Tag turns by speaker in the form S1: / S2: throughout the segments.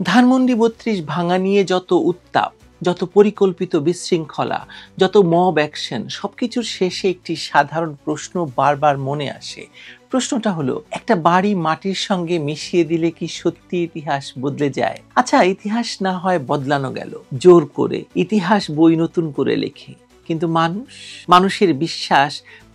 S1: ধানমন্ডি ৩২ ভাঙা নিয়ে যত উত্তাপ, যত পরিকল্পিত বিশৃঙ্খলা, যত মব অ্যাকশন, সবকিছুর শেষে একটি সাধারণ প্রশ্ন বারবার মনে আসে। প্রশ্নটা হলো, একটা বাড়ি মাটির সঙ্গে মিশিয়ে দিলে কি সত্যি ইতিহাস বদলে যায়? আচ্ছা, ইতিহাস না হয় বদলানো গেল জোর করে, ইতিহাস বই নতুন করে লেখে, কিন্তু মানুষের বিশ্বাস,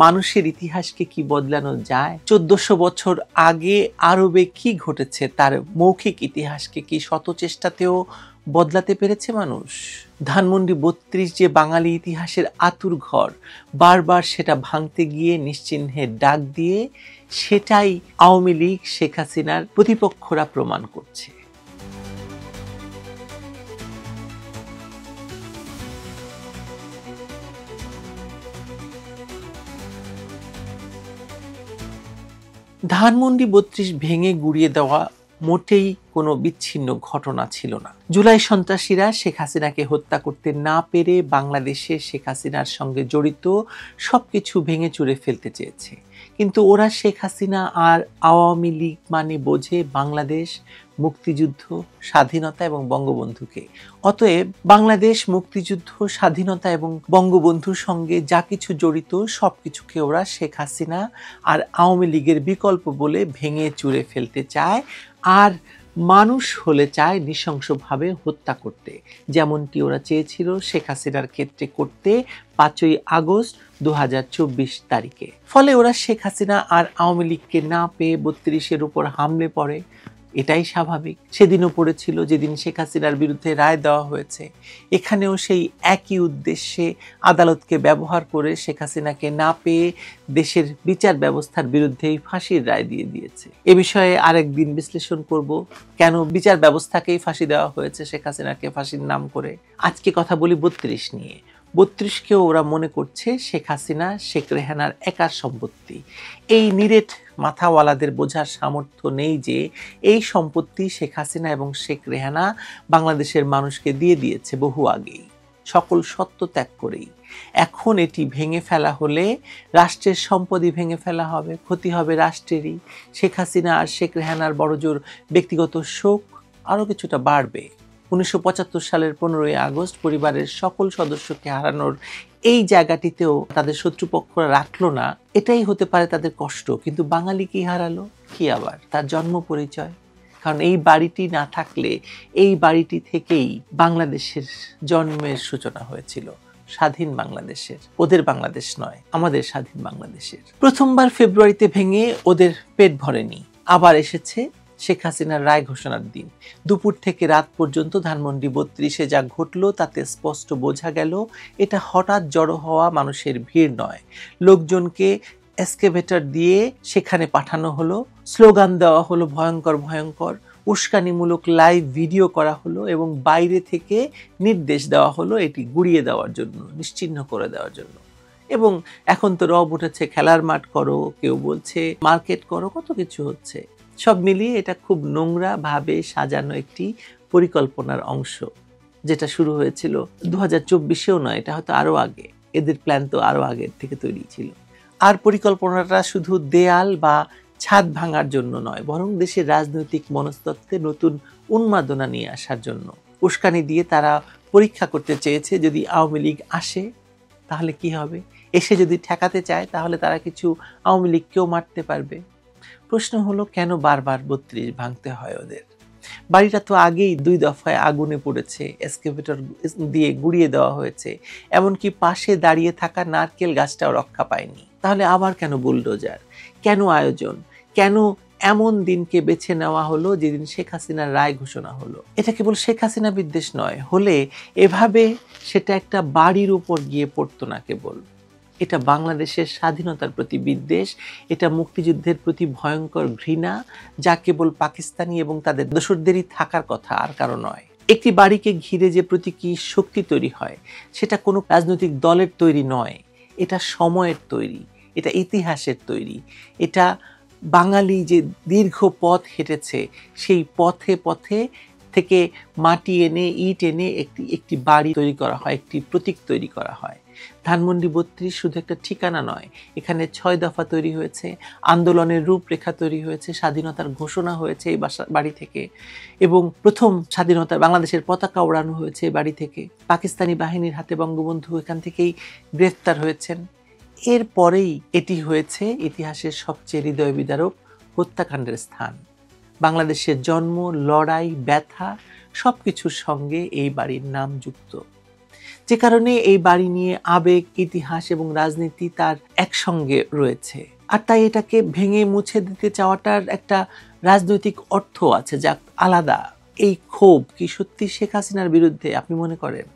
S1: মানুষের ইতিহাসকে কি বদলানো যায়? ১৪০০ বছর আগে আরবে কি ঘটেছে তার মৌখিক ইতিহাসকে কি শত চেষ্টাতেও বদলাতে পেরেছে মানুষ? ধানমন্ডি ৩২ যে বাঙালি ইতিহাসের আতুর ঘর, বারবার সেটা ভাঙতে গিয়ে নিশ্চিহ্নের ডাক দিয়ে সেটাই আওয়ামী লীগ, শেখ হাসিনার প্রতিপক্ষরা প্রমাণ করছে। ধানমন্ডি ৩২ ভেঙে গুড়িয়ে দেওয়া মোটেই কোনো বিচ্ছিন্ন ঘটনা ছিল না। জুলাই সন্ত্রাসীরা শেখ হাসিনাকে হত্যা করতে না পেরে বাংলাদেশে শেখ হাসিনার সঙ্গে জড়িত সবকিছু ভেঙে চুরে ফেলতে চেয়েছে, কিন্তু ওরা শেখ হাসিনা আর আওয়ামী লীগ মানে বোঝে বাংলাদেশ, মুক্তিযুদ্ধ, স্বাধীনতা এবং বঙ্গবন্ধুকে। অতএব বাংলাদেশ, মুক্তিযুদ্ধ, স্বাধীনতা এবং বঙ্গবন্ধুর সঙ্গে যা কিছু জড়িত সবকিছুকে ওরা শেখ হাসিনা আর আওয়ামী লীগের বিকল্প বলে ভেঙে চুরে ফেলতে চায়, আর মানুষ হলে চায় নৃশংসভাবে হত্যা করতে, যেমনটি ওরা চেয়েছিল শেখ হাসিনার ক্ষেত্রে করতে ৫ই আগস্ট ২০২৪ তারিখে। ফলে ওরা শেখ হাসিনা আর আওয়ামী লীগকে না পেয়ে ৩২-এর উপর হামলে পড়ে। এটাই স্বাভাবিক, সেদিনও পড়েছিল যেদিন শেখ হাসিনার বিরুদ্ধে রায় দেওয়া হয়েছে। এখানেও সেই একই উদ্দেশ্যে আদালতকে ব্যবহার করে শেখ হাসিনাকে না পেয়ে দেশের বিচার ব্যবস্থার বিরুদ্ধেই ফাঁসির রায় দিয়ে দিয়েছে। এ বিষয়ে আরেকদিন বিশ্লেষণ করব, কেন বিচার ব্যবস্থাকেই ফাঁসি দেওয়া হয়েছে শেখ হাসিনাকে ফাঁসির নাম করে। আজকে কথা বলি ৩২ নিয়ে। ৩২কেও ওরা মনে করছে শেখ হাসিনা, শেখ রেহানার একার সম্পত্তি। এই নিরেট মাথাওয়ালাদের বোঝার সামর্থ্য নেই যে এই সম্পত্তি শেখ হাসিনা এবং শেখ রেহানা বাংলাদেশের মানুষকে দিয়ে দিয়েছে বহু আগেই, সকল সত্য ত্যাগ করেই। এখন এটি ভেঙে ফেলা হলে রাষ্ট্রের সম্পদই ভেঙে ফেলা হবে, ক্ষতি হবে রাষ্ট্রেরই। শেখ হাসিনা আর শেখ রেহানার বড়জোর ব্যক্তিগত শোক আরও কিছুটা বাড়বে। ১৯৭৫ সালের ১৫ই আগস্ট পরিবারের সকল সদস্যকে হারানোর এই জায়গাটিতেও তাদের শত্রুপক্ষরা রাখলো না, এটাই হতে পারে তাদের কষ্ট। কিন্তু বাঙালি কি হারালো? কি আবার তার জন্ম পরিচয়। কারণ এই বাড়িটি না থাকলে, এই বাড়িটি থেকেই বাংলাদেশের জন্মের সূচনা হয়েছিল, স্বাধীন বাংলাদেশের। ওদের বাংলাদেশ নয়, আমাদের স্বাধীন বাংলাদেশের। প্রথমবার ফেব্রুয়ারিতে ভেঙে ওদের পেট ভরেনি, আবার এসেছে শেখ হাসিনার রায় ঘোষণার দিন। দুপুর থেকে রাত পর্যন্ত ধানমন্ডি ৩২-এ যা ঘটল তাতে স্পষ্ট বোঝা গেল এটা হঠাৎ জড়ো হওয়া মানুষের ভিড় নয়। লোকজনকে এসকেভেটর দিয়ে সেখানে পাঠানো হলো, স্লোগান দেওয়া হলো ভয়ঙ্কর ভয়ঙ্কর, উস্কানিমূলক লাইভ ভিডিও করা হলো এবং বাইরে থেকে নির্দেশ দেওয়া হলো এটি গুড়িয়ে দেওয়ার জন্য, নিশ্চিহ্ন করে দেওয়ার জন্য। এবং এখন তো রব উঠেছে খেলার মাঠ করো, কেউ বলছে মার্কেট করো, কত কিছু হচ্ছে। সব মিলিয়ে এটা খুব নোংরা ভাবে সাজানো একটি পরিকল্পনার অংশ, যেটা শুরু হয়েছিল ২০২৪-এও নয়, এটা হয়তো আরো আগে। এদের প্ল্যান তো আরো আগের থেকে তৈরি ছিল। আর পরিকল্পনাটা শুধু দেয়াল বা ছাদ ভাঙার জন্য নয়, বরং দেশের রাজনৈতিক মনস্তত্ত্বে নতুন উন্মাদনা নিয়ে আসার জন্য। উস্কানি দিয়ে তারা পরীক্ষা করতে চেয়েছে যদি আওয়ামী লীগ আসে তাহলে কি হবে, এসে যদি ঠেকাতে চায় তাহলে তারা কিছু আওয়ামী লীগকেও মারতে পারবে। প্রশ্ন হলো, কেন বারবার ৩২ ভাঙতে হয় ওদের? বাড়িটা তো আগেই ২ দফায় আগুনে পড়েছে, এসকেভেটর দিয়ে গুড়িয়ে দেওয়া হয়েছে, এমনকি পাশে দাঁড়িয়ে থাকা নারকেল গাছটাও রক্ষা পায়নি। তাহলে আবার কেন বুলডোজার? কেন আয়োজন? কেন এমন দিনকে বেছে নেওয়া হলো যেদিন শেখ হাসিনার রায় ঘোষণা হলো? এটা কেবল শেখ হাসিনা বিদ্বেষ নয়, হলে এভাবে সেটা একটা বাড়ির উপর গিয়ে পড়তো না কেবল। এটা বাংলাদেশের স্বাধীনতার প্রতি বিদ্বেষ, এটা মুক্তিযুদ্ধের প্রতি ভয়ঙ্কর ঘৃণা, যা কেবল পাকিস্তানি এবং তাদের দোসরদেরই থাকার কথা, আর কারো নয়। একটি বাড়িকে ঘিরে যে প্রতীকী শক্তি তৈরি হয় সেটা কোনো রাজনৈতিক দলের তৈরি নয়, এটা সময়ের তৈরি, এটা ইতিহাসের তৈরি। এটা বাঙালি যে দীর্ঘ পথ হেঁটেছে, সেই পথে পথে থেকে মাটি এনে, ইট এনে একটি বাড়ি তৈরি করা হয়, একটি প্রতীক তৈরি করা হয়। ধানমন্ডি ৩২ শুধু একটা ঠিকানা নয়, এখানে ৬ দফা তৈরি হয়েছে, আন্দোলনের রূপরেখা তৈরি হয়েছে, স্বাধীনতার ঘোষণা হয়েছে এই বাড়ি থেকে, এবং প্রথম স্বাধীনতা বাংলাদেশের পতাকা ওড়ানো হয়েছে এই বাড়ি থেকে। পাকিস্তানি বাহিনীর হাতে বঙ্গবন্ধু এখান থেকেই গ্রেফতার হয়েছেন। এরপরেই এটি হয়েছে ইতিহাসের সবচেয়ে হৃদয় বিদারক হত্যাকাণ্ডের স্থান। বাংলাদেশের জন্ম, লড়াই, ব্যথা সবকিছুর সঙ্গে এই বাড়ির নাম যুক্ত, যে কারণে এই বাড়ি নিয়ে আবেগ, ইতিহাস এবং রাজনীতি তার একসঙ্গে রয়েছে। আর তাই এটাকে ভেঙে মুছে দিতে চাওয়াটার একটা রাজনৈতিক অর্থ আছে, যা আলাদা। এই ক্ষোভ কি সত্যি শেখ হাসিনার বিরুদ্ধে আপনি মনে করেন?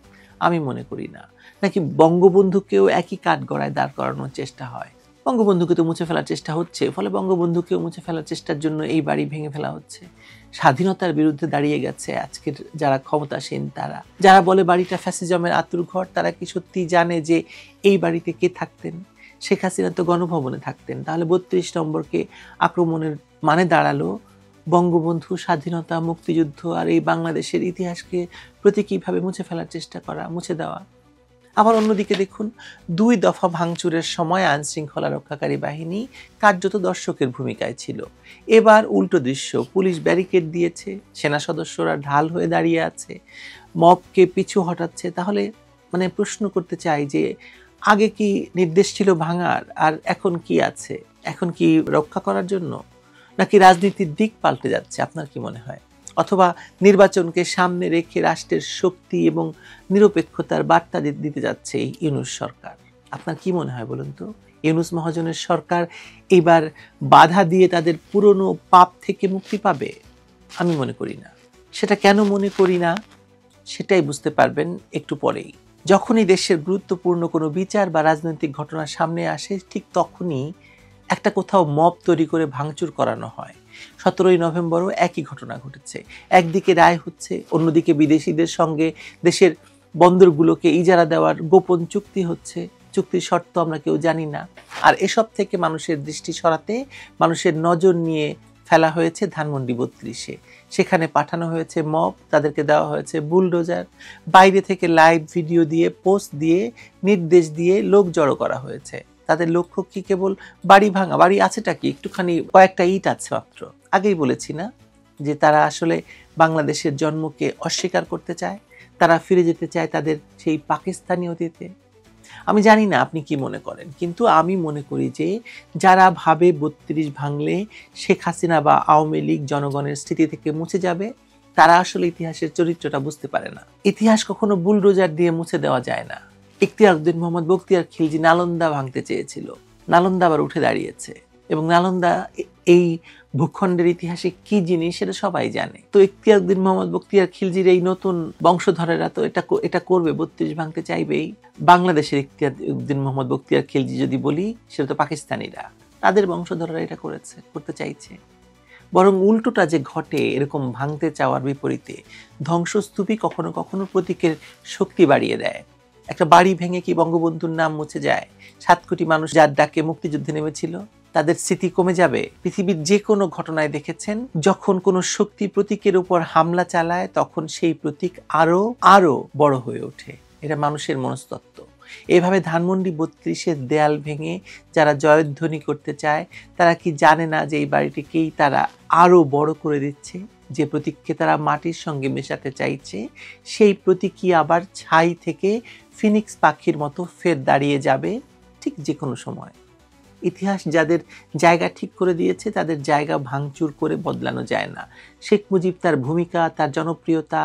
S1: আমি মনে করি না। নাকি বঙ্গবন্ধুকেও একই কাঠগড়ায় দাঁড় করানোর চেষ্টা হয়? বঙ্গবন্ধুকে তো মুছে ফেলার চেষ্টা হচ্ছে, ফলে বঙ্গবন্ধুকেও মুছে ফেলার চেষ্টার জন্য এই বাড়ি ভেঙে ফেলা হচ্ছে। স্বাধীনতার বিরুদ্ধে দাঁড়িয়ে গেছে আজকের যারা ক্ষমতাসীন, তারা যারা বলে বাড়িটা ফ্যাসিজমের আঁতুড়ঘর, তারা কি সত্যি জানে যে এই বাড়িতে কে থাকতেন? শেখ হাসিনা তো গণভবনে থাকতেন। তাহলে ৩২ নম্বরকে আক্রমণের মানে দাঁড়ালো বঙ্গবন্ধু, স্বাধীনতা, মুক্তিযুদ্ধ আর এই বাংলাদেশের ইতিহাসকে প্রতীকীভাবে মুছে ফেলার চেষ্টা করা, মুছে দেওয়া। আবার অন্যদিকে দেখুন, ২ দফা ভাঙচুরের সময় আইন শৃঙ্খলা রক্ষাকারী বাহিনী কার্যত দর্শকের ভূমিকায় ছিল। এবার উল্টো দৃশ্য, পুলিশ ব্যারিকেড দিয়েছে, সেনা সদস্যরা ঢাল হয়ে দাঁড়িয়ে আছে, মবকে পিছু হটাচ্ছে। তাহলে প্রশ্ন করতে চাই যে আগে কি নির্দেশ ছিল ভাঙার, আর এখন কি আছে? এখন কি রক্ষা করার জন্য, নাকি রাজনীতির দিক পাল্টে যাচ্ছে? আপনার কি মনে হয়? অথবা নির্বাচনকে সামনে রেখে রাষ্ট্রের শক্তি এবং নিরপেক্ষতার বার্তা দিতে যাচ্ছে এই ইউনূস সরকার? আপনার কি মনে হয় বলুন তো? ইউনূস মহাজনের সরকার এবার বাধা দিয়ে তাদের পুরনো পাপ থেকে মুক্তি পাবে? আমি মনে করি না। সেটা কেন মনে করি না সেটাই বুঝতে পারবেন একটু পরেই। যখনই দেশের গুরুত্বপূর্ণ কোনো বিচার বা রাজনৈতিক ঘটনা সামনে আসে, ঠিক তখনই একটা কোথাও মব তৈরি করে ভাঙচুর করানো হয়। ১৭ই নভেম্বরও একই ঘটনা ঘটেছে। একদিকে রায় হচ্ছে, অন্যদিকে বিদেশিদের সঙ্গে দেশের বন্দরগুলোকে ইজারা দেওয়ার গোপন চুক্তি হচ্ছে। চুক্তির শর্ত আমরা কেউ জানি না। আর এসব থেকে মানুষের দৃষ্টি সরাতে মানুষের নজর নিয়ে ফেলা হয়েছে ধানমন্ডি ৩২-এ। সেখানে পাঠানো হয়েছে মব, তাদেরকে দেওয়া হয়েছে বুলডোজার, বাইরে থেকে লাইভ ভিডিও দিয়ে, পোস্ট দিয়ে, নির্দেশ দিয়ে লোক জড়ো করা হয়েছে। তাদের লক্ষ্য কি? কেবল বাড়ি ভাঙা। বাড়ি আছেটা কি? একটুখানি কয়েকটা ইট আছে মাত্র। আগেই বলেছি না যে তারা আসলে বাংলাদেশের জন্মকে অস্বীকার করতে চায়, তারা ফিরে যেতে চায় তাদের সেই পাকিস্তানি অতীতে। আমি জানি না আপনি কি মনে করেন, কিন্তু আমি মনে করি যে যারা ভাবে ৩২ ভাঙলে শেখ হাসিনা বা আওয়ামী লীগ জনগণের স্মৃতি থেকে মুছে যাবে, তারা আসলে ইতিহাসের চরিত্রটা বুঝতে পারে না। ইতিহাস কখনো বুলডোজার দিয়ে মুছে দেওয়া যায় না। ইখতিয়ার উদ্দিন মোহাম্মদ বখতিয়ার খিলজি নালন্দা ভাঙতে চেয়েছিল, নালন্দা আবার উঠে দাঁড়িয়েছে, এবং নালন্দা এই ভূখণ্ডের ইতিহাসে কি জিনিস সেটা সবাই জানে। তো ইখতিয়ার উদ্দিন মোহাম্মদ বখতিয়ার খিলজির এই নতুন বংশধরেরা তো এটা করবে, ৩২ ভাঙতে চাইবেই। বাংলাদেশের ইখতিয়ার উদ্দিন মোহাম্মদ বখতিয়ার খিলজি যদি বলি, সেটা তো পাকিস্তানিরা, তাদের বংশধররা এটা করতে চাইছে। বরং উল্টোটা যে ঘটে, এরকম ভাঙতে চাওয়ার বিপরীতে ধ্বংসস্তূপই কখনো কখনো প্রতীকের শক্তি বাড়িয়ে দেয়। একটা বাড়ি ভেঙে কি বঙ্গবন্ধুর নাম মুছে যায়? ৭ কোটি মানুষ যার ডাকে মুক্তিযুদ্ধে নেমেছিল, তাদের স্মৃতি কমে যাবে? পৃথিবীর যে কোনো ঘটনায় দেখেছেন, যখন কোনো শক্তি প্রতীকের উপর হামলা চালায়, তখন সেই প্রতীক আরো বড় হয়ে ওঠে। এটা মানুষের মনস্তত্ত্ব। এভাবে ধানমন্ডি ৩২-এর দেয়াল ভেঙে যারা জয়ধ্বনি করতে চায়, তারা কি জানে না যে এই বাড়িটিকেই তারা আরো বড় করে দিচ্ছে? যে প্রতীককে তারা মাটির সঙ্গে মেশাতে চাইছে, সেই প্রতীকই আবার ছাই থেকে ফিনিক্স পাখির মতো ফের দাঁড়িয়ে যাবে ঠিক যে কোনো সময়। ইতিহাস যাদের জায়গা ঠিক করে দিয়েছে, তাদের জায়গা ভাঙচুর করে বদলানো যায় না। শেখ মুজিব তার ভূমিকা, তার জনপ্রিয়তা,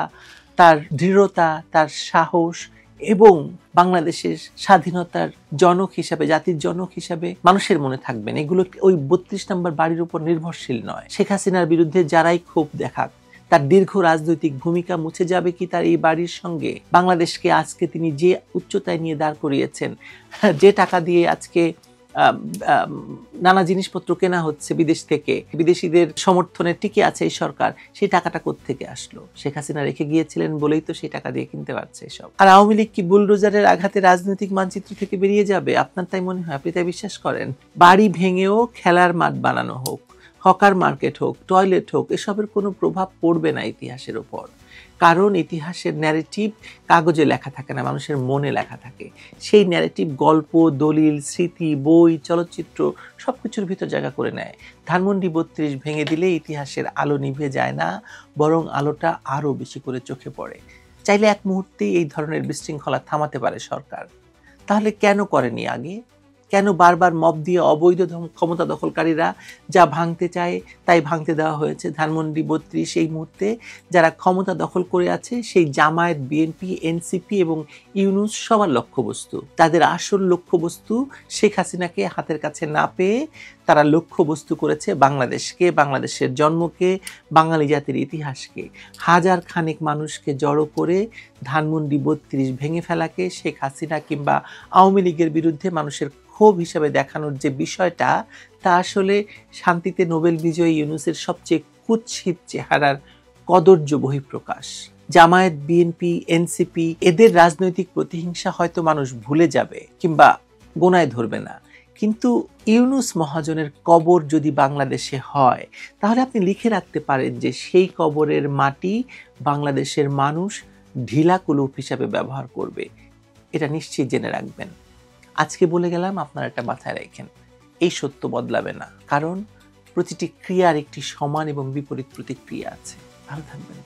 S1: তার দৃঢ়তা, তার সাহস এবং বাংলাদেশের স্বাধীনতার জনক হিসাবে, জাতির জনক হিসাবে মানুষের মনে থাকবেন। এগুলো ওই ৩২ নম্বর বাড়ির উপর নির্ভরশীল নয়। শেখ হাসিনার বিরুদ্ধে যারাই ক্ষোভ দেখাক, তার দীর্ঘ রাজনৈতিক ভূমিকা মুছে যাবে কি তার এই বাড়ির সঙ্গে? বাংলাদেশকে আজকে তিনি যে উচ্চতায় নিয়ে দাঁড় করিয়েছেন, যে টাকা দিয়ে আজকে নানা জিনিসপত্র কেনা হচ্ছে বিদেশ থেকে, বিদেশিদের সমর্থনে টিকে আছে এই সরকার, সেই টাকাটা কোত্থেকে আসলো? শেখ হাসিনা রেখে গিয়েছিলেন বলেই তো সেই টাকা দিয়ে কিনতে পারছে এসব। আর আওয়ামী লীগ কি বুলডোজারের আঘাতে রাজনৈতিক মানচিত্র থেকে বেরিয়ে যাবে? আপনার তাই মনে হয়? আপনি তাই বিশ্বাস করেন? বাড়ি ভেঙেও খেলার মাঠ বানানো হোক, হকার মার্কেট হোক, টয়লেট হোক, এসবের কোনো প্রভাব পড়বে না ইতিহাসের ওপর। কারণ ইতিহাসের ন্যারেটিভ কাগজে লেখা থাকে না, মানুষের মনে লেখা থাকে। সেই ন্যারেটিভ গল্প, দলিল, স্মৃতি, বই, চলচ্চিত্র সবকিছুর ভিতর জায়গা করে নেয়। ধানমন্ডি ৩২ ভেঙে দিলে ইতিহাসের আলো নিভে যায় না, বরং আলোটা আরও বেশি করে চোখে পড়ে। চাইলে এক মুহূর্তেই এই ধরনের বিশৃঙ্খলা থামাতে পারে সরকার। তাহলে কেন করেনি আগে? কেন বারবার মব দিয়ে অবৈধ ক্ষমতা দখলকারীরা যা ভাঙতে চায় তাই ভাঙতে দেওয়া হয়েছে? ধানমন্ডি ৩২ এই মুহূর্তে যারা ক্ষমতা দখল করে আছে সেই জামায়াত, বিএনপি, এনসিপি এবং ইউনূস সবার লক্ষ্যবস্তু। তাদের আসল লক্ষ্যবস্তু শেখ হাসিনাকে হাতের কাছে না পেয়ে তারা লক্ষ্যবস্তু করেছে বাংলাদেশকে, বাংলাদেশের জন্মকে, বাঙালি জাতির ইতিহাসকে। হাজার খানেক মানুষকে জড়ো করে ধানমন্ডি ৩২ ভেঙে ফেলাকে শেখ হাসিনা কিংবা আওয়ামী লীগের বিরুদ্ধে মানুষের ক্ষোভ হিসাবে দেখানোর যে বিষয়টা, তা আসলে শান্তিতে নোবেল বিজয়ী ইউনূসের সবচেয়ে কুৎসিত চেহারার কদর্য বহিঃপ্রকাশ। জামায়াত, বিএনপি, এনসিপি এদের রাজনৈতিক প্রতিহিংসা হয়তো মানুষ ভুলে যাবে কিংবা গোনায় ধরবে না, কিন্তু ইউনূস মহাজনের কবর যদি বাংলাদেশে হয়, তাহলে আপনি লিখে রাখতে পারেন যে সেই কবরের মাটি বাংলাদেশের মানুষ ঢিলা কুলুপ হিসাবে ব্যবহার করবে। এটা নিশ্চিত জেনে রাখবেন। আজকে বলে গেলাম, আপনারা এটা মাথায় রাখেন। এই সত্য বদলাবে না, কারণ প্রতিটি ক্রিয়ার একটি সমান এবং বিপরীত প্রতিক্রিয়া আছে। ভালো থাকবেন।